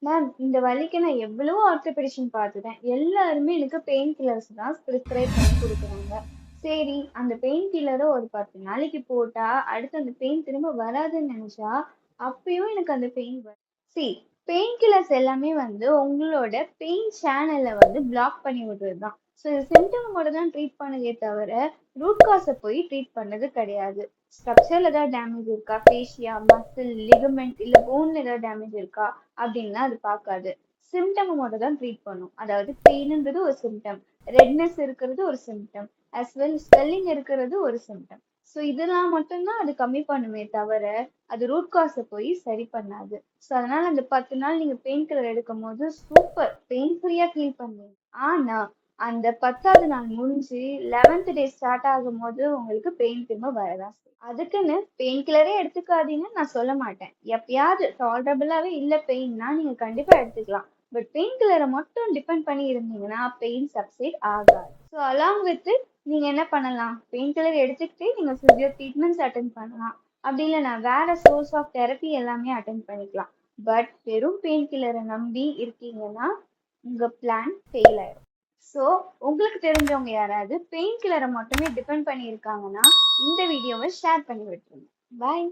Ma'am இந்த வலிக்கு நான் எவ்வளவோ ஆர்த்தோபெடிஷன் பார்த்துட்டேன். எல்லாருமே எனக்கு பெயின் கில்லர்ஸ் தான் ப்ரிஸ்கிரைப் பண்ணி குடுக்குறாங்க. சரி, அந்த பெயின் கில்லர ஒரு 10 நாளைக்கு போட்டா, அடுத்து அந்த பெயின் திரும்ப வராதுன்னு நெனச்சா, அப்பயும் எனக்கு அந்த பெயின் வரும். சி பெயின் கில்லர்ஸ் எல்லாமே வந்து உங்களோட பெயின் சேனல வந்து பிளாக் பண்ணி விடுறது தான். ஸோ இது சிம்டம் மட்டும் தான் ட்ரீட் பண்ணுதே தவிர, ரூட் காஸ போய் ட்ரீட் பண்ணது கிடையாது. ஸ்ட்ரக்சர்ல ஏதாவது டேமேஜ் இருக்கா, ஃபேஷியா, மசில், லிகமெண்ட் இல்ல போன்ல ஏதாவது டேமேஜ் இருக்கா அப்படின்லாம் அது பார்க்காது. சிம்டம் மட்டும் தான் ட்ரீட் பண்ணும். அதாவது பெயின்ன்றது ஒரு சிம்டம், ரெட்னஸ் இருக்கிறது ஒரு சிம்டம், அஸ் வெல் ஸ்வெல்லிங் இருக்கிறது ஒரு சிம்டம். ஸோ இதெல்லாம் மட்டும்தான் அது கம்மி பண்ணுமே தவிர, அது ரூட் காஸை போய் சரி பண்ணாது. ஸோ அதனால அந்த 10 நாள் நீங்க பெயின் கில்லர் எடுக்கும் போது சூப்பர் பெயின் ஃப்ரீயா ஃபீல் பண்ணுவீங்க. ஆனா அந்த 10வது நாள் முடிஞ்சு 11th டே ஸ்டார்ட் ஆகும் போது உங்களுக்கு பெயின் திரும்ப வரதான் செய்யும். அதுக்குன்னு பெயின் கில்லரே எடுத்துக்காதீங்கன்னு நான் சொல்ல மாட்டேன். எப்பயாவது டாலரபிளாவே இல்ல பெயின்னா நீங்க கண்டிப்பா எடுத்துக்கலாம். பட் பெயின் கில்லரை மட்டும் டிபெண்ட் பண்ணி இருந்தீங்கன்னா பெயின் சப்சைட் ஆகாது. ஸோ அலாங் வித் நீங்க என்ன பண்ணலாம், பெயின் கில்லர் எடுத்துக்கிட்டே நீங்க பிசியோ ட்ரீட்மெண்ட்ஸ் அட்டென்ட் பண்ணலாம். அப்படி இல்லைன்னா வேற சோர்ஸ் ஆஃப் தெரப்பி எல்லாமே அட்டென்ட் பண்ணிக்கலாம். பட் வெறும் பெயின் கில்லரை நம்பி இருக்கீங்கன்னா உங்க பிளான் ஃபெயில் ஆயிடும். ஸோ உங்களுக்கு தெரிஞ்சவங்க யாராவது பெயின் கில்லரை மட்டுமே டிபெண்ட் பண்ணி இருக்காங்கன்னா இந்த வீடியோவை ஷேர் பண்ணி விட்டுருங்க. பாய்.